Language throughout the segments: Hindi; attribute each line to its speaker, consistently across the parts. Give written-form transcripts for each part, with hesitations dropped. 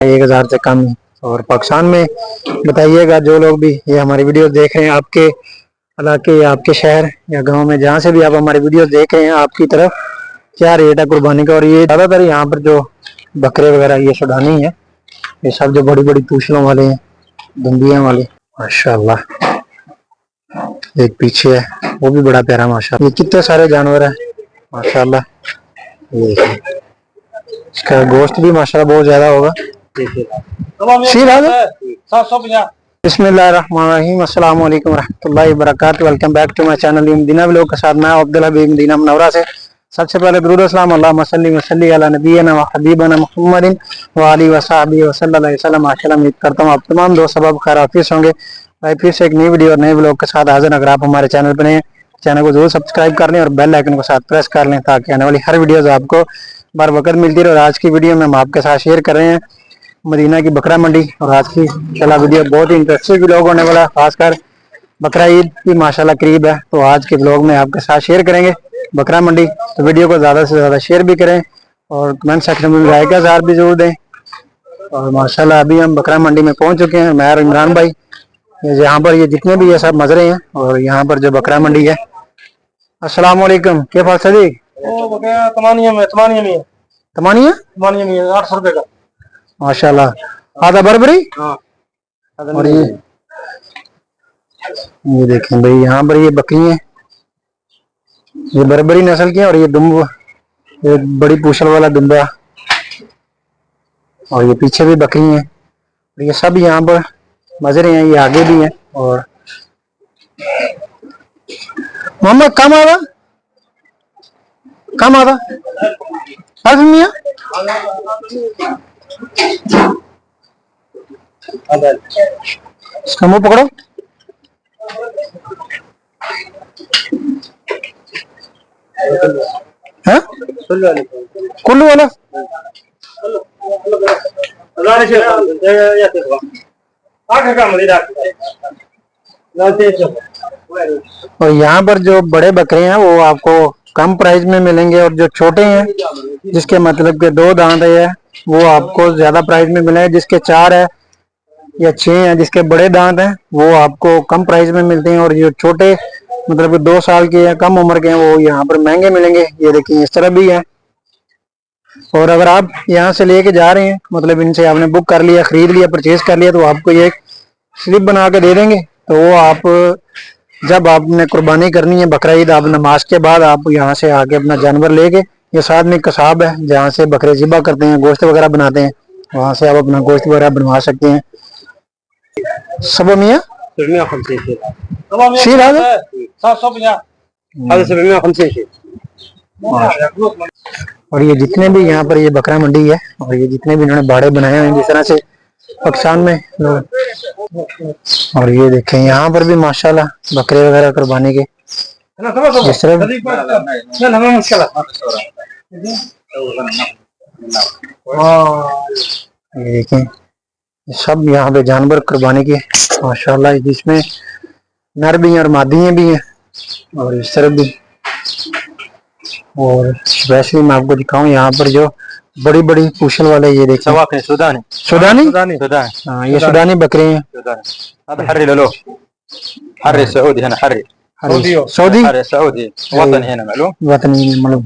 Speaker 1: 1000 से कम है। और पाकिस्तान में बताइएगा, जो लोग भी ये हमारी वीडियो देख रहे हैं, आपके इलाके या आपके शहर या गांव में जहाँ से भी आप हमारी वीडियो देख रहे हैं, आपकी तरफ क्या रेट है कुर्बानी का। और ये ज़्यादातर यहाँ पर जो बकरे वगैरह ये सुडानी है, ये सब जो बड़ी बड़ी पूंछलों वाले हैं, दुम्बियां वाले, माशाल्लाह। एक पीछे है वो भी बड़ा प्यारा माशाल्लाह। ये कितने सारे जानवर है माशाल्लाह। ये इसका गोश्त भी माशाल्लाह बहुत ज्यादा होगा। बिस्मिल्लाहिर्रहमानिर्रहीम, अस्सलाम वालेकुम रहमतुल्लाहि व बरकातहू। Welcome back to my channel Madina vlog के साथ मैं अब्दुल हबीब मदीना मुनव्वरा से। सबसे पहले दुरूद सलाम अल्लाहुम्मा सल्ली व सल्ली अला नबीना व हबीबना मुहम्मदिन व आलिहि व सहबिहि व सल्लल्लाहु अलैहि वसल्लम। माशाल्लाह उम्मीद करता हूँ आप तमाम दोस्त सबब खैराफिस होंगे। भाई फिर से एक नई वीडियो और नए व्लॉग के साथ हाजिर। अगर आप हमारे चैनल पर नए, चैनल को जरूर सब्सक्राइब कर लें और बेल आइकन को साथ प्रेस कर लें, ताकि आने वाली हर वीडियोस आपको बर वक्त मिलती रहे। और आज की वीडियो में हम आपके साथ शेयर कर रहे हैं मदीना की बकरा मंडी। और आज की इंशाल्लाह वीडियो बहुत ही इंटरेस्टिंग व्लॉग होने वाला है, खासकर बकरा ईद की माशाल्लाह करीब है, तो आज के व्लॉग में आपके साथ शेयर करेंगे बकरा मंडी। तो वीडियो को ज़्यादा से ज़्यादा शेयर भी करें और कमेंट सेक्शन में राय का इज़हार भी जरूर दें। और माशाल्लाह अभी हम बकरा मंडी में पहुंच चुके हैं, मैं और इमरान भाई। यहाँ पर ये जितने भी ये सब मजरे हैं, और यहाँ पर जो बकरा मंडी है। अस्सलाम वालेकुम, क्या फाल सदीक? तमानिया में 800 रुपए का माशाल्लाह। आधा बरबरी। और ये देखें भाई, यहाँ पर ये बकरी है, ये बरबरी नस्ल की है। और ये दुम्ब, ये बड़ी पूछल वाला दुम्बा, और ये पीछे भी बकरी है। और ये सब यहाँ पर मजरे हैं, ये आगे भी हैं। और मोहम्मद कम आवा मियाँ, इसका मुंह पकड़ो। है कुल्लू वाला और यहाँ पर जो बड़े बकरे हैं वो आपको कम प्राइस में मिलेंगे, और जो छोटे हैं जिसके मतलब के 2 दांत है वो आपको ज्यादा प्राइस में मिलेंगे। जिसके 4 है या 6 हैं, जिसके बड़े दांत हैं वो आपको कम प्राइस में मिलते हैं। और जो छोटे मतलब 2 साल के या कम उम्र के हैं वो यहाँ पर महंगे मिलेंगे। ये देखिए इस तरह भी है। और अगर आप यहाँ से लेके जा रहे हैं, मतलब इनसे आपने बुक कर लिया, खरीद लिया, परचेज कर लिया, तो आपको ये स्लिप बना के दे देंगे। तो वो आप जब आपने कुर्बानी करनी है बकरा ईद, आप नमाज के बाद आप यहाँ से आके अपना जानवर लेके, ये साथ में कसाब है जहाँ से बकरे ज़िबा करते हैं, गोश्त वगैरह बनाते हैं, वहाँ से आप अपना गोश्त वगैरह बनवा सकते हैं। सब मियाँ और ये जितने भी यहाँ पर ये बकरा मंडी है, और ये जितने भी इन्होंने बाड़े बनाए हुए हैं जिस तरह से पाकिस्तान में। और ये देखें यहाँ पर भी माशाल्लाह बकरे वगैरह कुर्बानी के इस तरह। ये देखें सब यहाँ पे जानवर कुर्बानी के माशाल्लाह, जिसमें नर भी हैं और मादियाँ भी हैं, और इस तरह भी। और वैसे मैं आपको दिखाऊं यहाँ पर जो बड़ी बड़ी पूछल वाले, ये देखिए सुडानी। हाँ ये सुडानी बकरे हैं। सऊदी वतनी मालूम।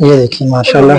Speaker 1: ये देखिए माशाल्लाह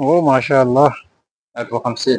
Speaker 1: वो माशाल्लाह 1050.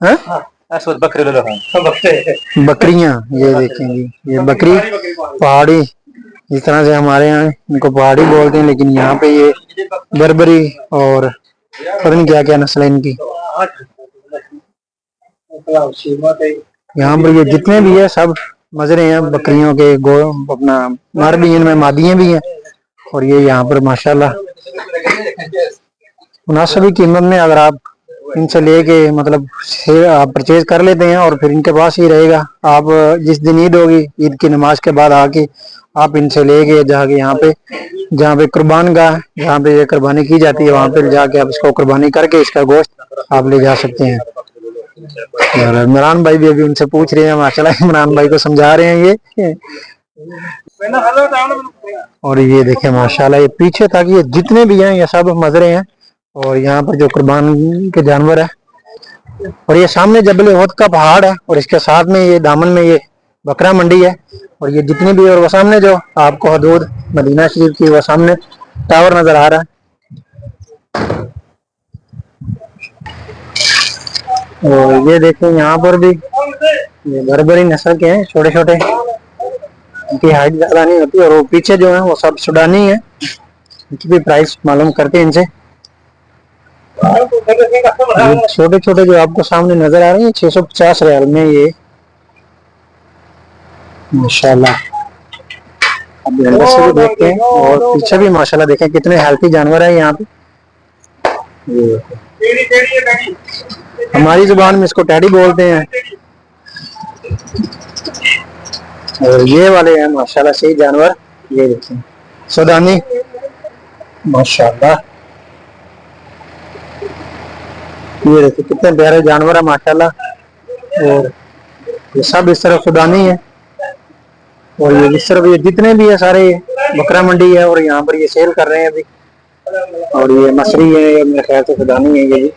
Speaker 1: है, असवद बकरी लुलु है। बकरियां ये देखेंगी, ये बकरी पहाड़ी, इस तरह से हमारे यहाँ इनको पहाड़ी बोलते हैं, लेकिन यहाँ पे ये बरबरी और पता नहीं क्या क्या नस्ल है इनकी। यहाँ पर ये जितने भी है सब मजरे हैं बकरियों के, अपना नर भी इनमें मादियाँ भी हैं। और ये यहाँ पर माशाल्लाह मुनासिब कीमत में अगर आप इनसे लेके मतलब आप परचेज कर लेते हैं और फिर इनके पास ही रहेगा। आप जिस दिन ईद होगी, ईद की नमाज के बाद आके आप इनसे लेके जाके यहाँ पे जहाँ पे कुर्बान गाह जहाँ पे ये कुर्बानी की जाती है वहाँ पे जाके आप इसको कुर्बानी करके इसका गोश्त आप ले जा सकते हैं। और इमरान भाई भी अभी उनसे पूछ रहे हैं, माशाल्लाह इमरान भाई को समझा रहे हैं ये। और ये देखें माशाल्लाह, ये पीछे तक ये जितने भी हैं ये सब मजरे हैं। और यहाँ पर जो कुर्बान के जानवर है, और ये सामने जबल उहद का पहाड़ है और इसके साथ में ये दामन में ये बकरा मंडी है। और ये जितनी भी, और वो सामने जो आपको हदूद मदीना शरीफ की वो सामने टावर नजर आ रहा है। और ये देखें यहाँ पर भी ये बर्बरी नस्ल के हैं, छोटे छोटे, इनकी हाइट ज्यादा नहीं होती। और वो पीछे जो है वो सब सुडानी है। इनकी भी प्राइस मालूम करते हैं इनसे। छोटे छोटे जो आपको सामने नजर आ रहे हैं 650 रियाल में ये माशाल्लाह। अब अंदर से भी देखते हैं और पीछे भी माशाल्लाह देखें कितने हेल्थी जानवर है यहाँ पे। हमारी जुबान में इसको टैडी बोलते हैं। और ये वाले हैं माशाल्लाह सही जानवर, ये देखें सुडानी माशाल्लाह। ये देखिए कितने प्यारे जानवर है माशाल्लाह। और ये सब इस तरफ सुडानी है। और ये इस तरफ ये जितने भी है सारे बकरा मंडी है और यहाँ पर ये सेल कर रहे हैं अभी। और ये मसरी है, ये मेरे ख्याल से सुडानी है ये भी।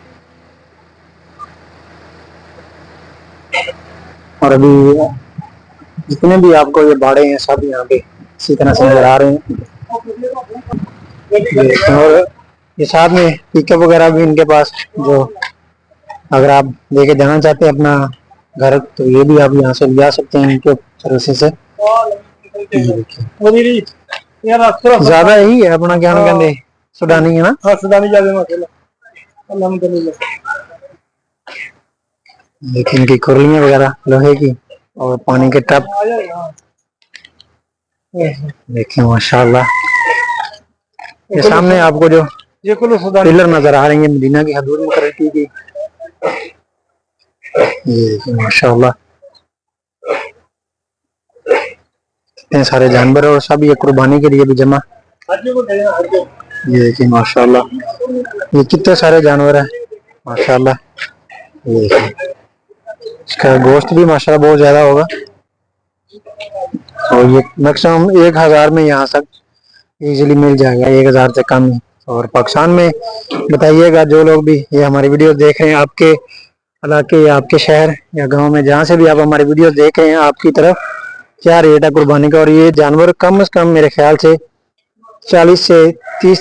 Speaker 1: और अभी जितने भी आपको ये बाड़े हैं सब यहाँ पे इसी तरह से नजर आ रहे हैं। और ये साथ में पिकअप वगैरह भी इनके पास, जो अगर आप लेके जाना चाहते हैं अपना घर तो ये भी आप यहाँ से ले जा सकते हैं इनके सर्विस से। ज्यादा ही है अपना क्या कहते सुडानी है ना। हाँ सुडानी ज्यादा देखिए इनकी कुर्लियां वगैरह लोहे की और पानी के टब देखिए माशाल्लाह। ये सामने आपको जो ये पिलर नजर आ रही है मदीना की हदूद मुकर्रर की, ये देखिए माशाल्लाह कितने सारे जानवर और सब ये कुर्बानी के लिए भी जमा। ये देखिए माशाल्लाह ये कितने सारे जानवर है माशाल्लाह। ये देखिए इसका गोश्त भी माशाल्लाह बहुत ज्यादा होगा। और ये मैक्सिमम 1000 में यहाँ तक इजीली मिल जाएगा, 1000 से कम ही। और पाकिस्तान में बताइएगा जो लोग भी ये हमारी वीडियो देख रहे हैं, आपके इलाके या आपके शहर या गांव में जहाँ से भी आप हमारी वीडियो देख रहे हैं, आपकी तरफ क्या रेट है कुर्बानी का। और ये जानवर कम से कम मेरे ख्याल से 30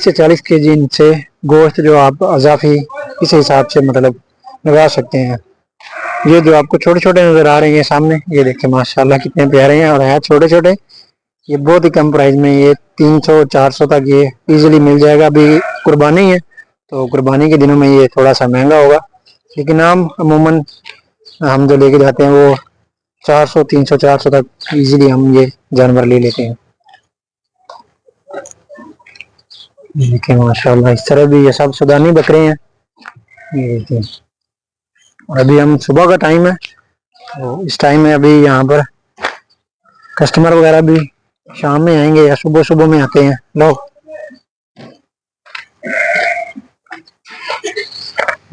Speaker 1: से 40 केजी इनसे गोश्त जो आप अजाफी इस हिसाब से मतलब लगा सकते हैं। ये जो आपको छोटे छोटे नजर आ रहे हैं सामने, ये देखिए माशाल्लाह कितने प्यारे हैं और है छोटे छोटे। ये बहुत ही कम प्राइस में ये 300-400 तक ये इजीली मिल जाएगा। अभी कुर्बानी है तो कुर्बानी के दिनों में ये थोड़ा सा महंगा होगा, लेकिन अमूमन हम जो लेके जाते हैं वो 400, 300, 400 तक इजीली हम ये जानवर ले लेते हैं। देखिए माशाल्लाह इस तरह भी ये सब सुदानी बकरे हैं। ये देखिए और अभी हम सुबह का टाइम है तो इस टाइम में अभी यहाँ पर कस्टमर वगैरह भी शाम में आएंगे या सुबह सुबह में आते हैं लोग।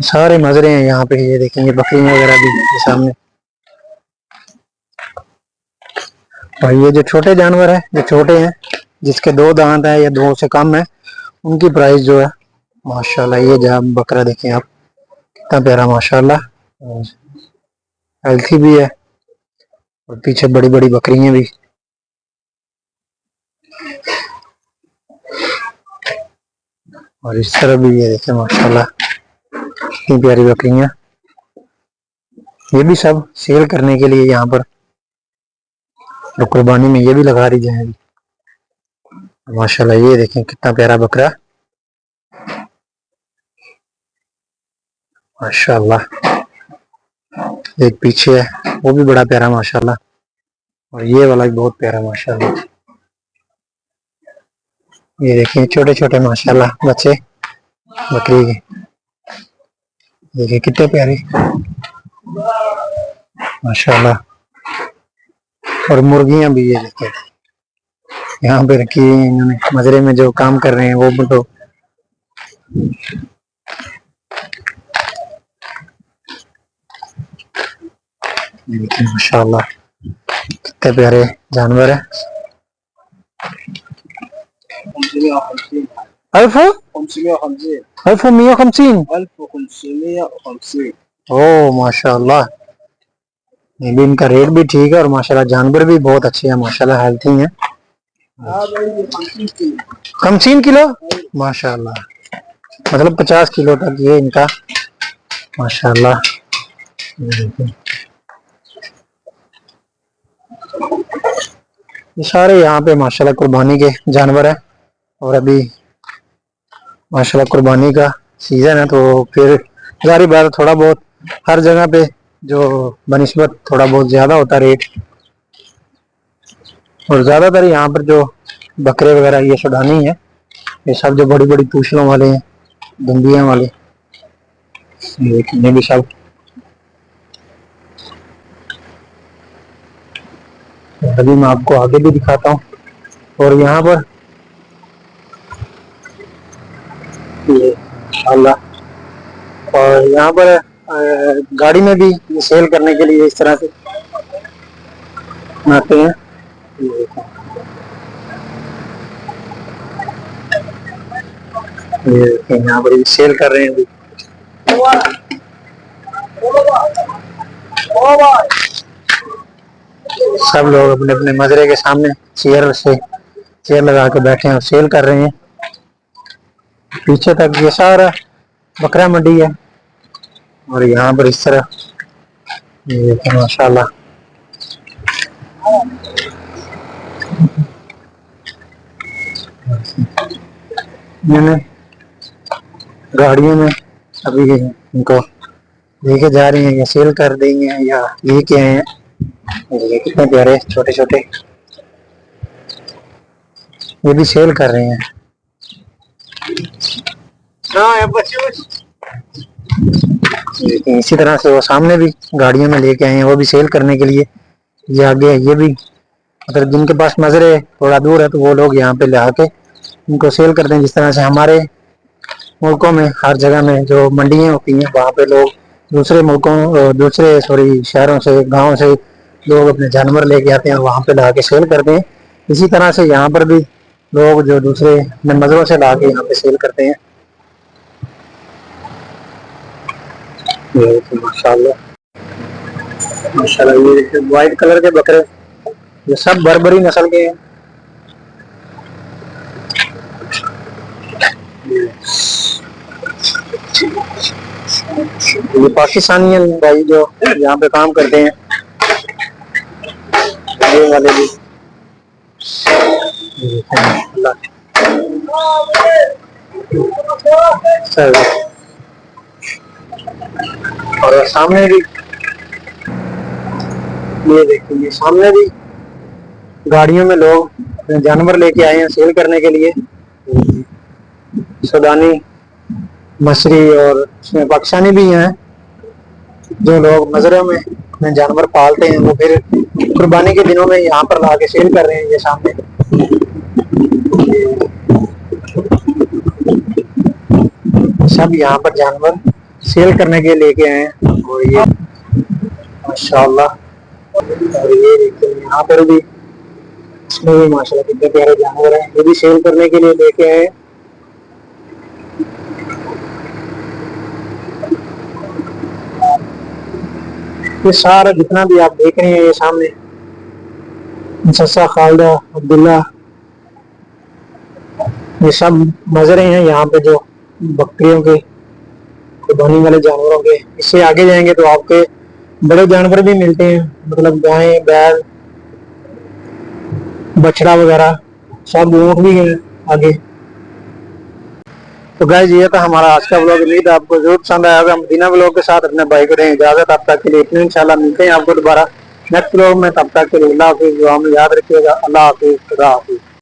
Speaker 1: सारे मजरे हैं यहाँ पे, ये देखेंगे बकरियां वगैरह भी सामने। और ये जो छोटे जानवर है, जो छोटे हैं जिसके 2 दांत है या 2 से कम है, उनकी प्राइस जो है माशाल्लाह। ये जब बकरा देखें आप कितना प्यारा माशाल्लाह, हेल्थी भी है। और पीछे बड़ी बड़ी बकरियां भी। और इस तरह भी ये देखें माशाल्लाह कितनी प्यारी बकरियां। ये भी सब सेल करने के लिए यहाँ पर तो कुर्बानी में ये भी लगा दी जाएगी माशाल्लाह। ये देखें कितना प्यारा बकरा माशाल्लाह। एक पीछे है वो भी बड़ा प्यारा माशाल्लाह, और ये वाला भी बहुत प्यारा माशाल्लाह। ये देखिए छोटे छोटे माशाल्लाह बच्चे बकरी के। देखिए कितने प्यारे माशाल्लाह। और मुर्गियां भी है देखिए यहाँ पे रखी है इन्होंने, मजरे में जो काम कर रहे हैं वो तो देखिए माशाल्लाह कितने प्यारे जानवर है। अल्फ 550 1550 1550। ओ माशाल्लाह, ये भी इनका रेट भी ठीक है और माशाल्लाह जानवर भी बहुत अच्छे हैं माशाल्लाह, हेल्थी हैं। 50 किलो माशाल्लाह, मतलब 50 किलो तक ये इनका माशाल्लाह। ये सारे यहाँ पे माशाल्लाह कुर्बानी के जानवर हैं और अभी माशाल्लाह कुर्बानी का सीजन है, तो फिर जारी बात थोड़ा बहुत हर जगह पे जो बनिस्बत थोड़ा बहुत ज्यादा होता रेट, और ज्यादातर यहाँ पर जो बकरे वगैरह ये सुडानी है, ये सब जो बड़ी बड़ी पूछलों वाले हैं, दुम्बियां वाले, ये भी सब। अभी मैं आपको आगे भी दिखाता हूँ। और यहाँ पर ये माशाल्लाह, और यहाँ पर गाड़ी में भी सेल करने के लिए इस तरह से बनाते हैं। ये यहाँ पर सेल कर रहे हैं अभी। सब लोग अपने अपने मजरे के सामने चेयर लगा के बैठे हैं और सेल कर रहे हैं। पीछे तक ये सारा बकरा मंडी है और यहाँ पर इस तरह ये माशाल्लाह। मैंने गाड़ियों में अभी इनको लेके जा रही हैं या सेल कर देंगे या लेके आए हैं। ये कितने प्यारे छोटे छोटे, ये भी सेल कर रहे हैं। इसी तरह से वो सामने भी गाड़ियों में लेके आए हैं, वो भी सेल करने के लिए। ये आगे ये भी, अगर जिनके पास नजरे थोड़ा दूर है तो वो लोग यहाँ पे ला के इनको सेल करते हैं। जिस तरह से हमारे मुल्कों में हर जगह में जो मंडियाँ होती हैं वहाँ पे लोग दूसरे शहरों से गाँव से लोग अपने जानवर लेके आते हैं और वहाँ पे ला के सेल करते हैं। इसी तरह से यहाँ पर भी लोग जो दूसरे नजरों से ला के यहाँ पे सेल करते हैं। माशाल्लाह माशाल्लाह, ये देखिए व्हाइट कलर के बकरे, ये सब बर्बरी नस्ल के हैं। ये पाकिस्तानी भाई जो यहाँ पे काम करते हैं, ये वाले भी और सामने भी ये देखिए, सामने भी गाड़ियों में लोग जानवर लेके आए हैं सेल करने के लिए। सुडानी, मछली और उसमें पाकिस्तानी भी हैं। जो लोग नजरों में जानवर पालते हैं वो फिर कुर्बानी के दिनों में यहाँ पर ला के सेल कर रहे हैं। ये सामने सब यहाँ पर जानवर सेल करने के लेके आए हैं। और ये माशाल्लाह, और ये देखिए यहाँ पर भी इसमें भी माशाल्लाह कितने प्यारे जानवर हैं, ये भी सेल करने के लिए लेके आए। ये सारा जितना भी आप देख रहे हैं ये सामने सस्सा, खालदा, अब्दुल्ला, ये सब नजरें हैं यहाँ पे जो बकरियों के कुर्बानी वाले जानवरों के। इससे आगे जाएंगे तो आपके बड़े जानवर भी मिलते हैं, मतलब गाय, बैल, बछड़ा वगैरह, सब ऊँट भी हैं आगे। तो गाइस ये था हमारा आज का ब्लॉग। उम्मीद है आपको जरूर पसंद आया होगा। मदीना ब्लॉग के साथ अपने भाई को दें इजाजत। अब तक के लिए इतने, इंशाल्लाह मिलते हैं आपको दोबारा नेक्स्ट ब्लॉग में। तब तक के लिए अल्लाह हाफिज़, दुआ में याद रखिएगा। अल्लाह हाफिज़, खुदा हाफिज़।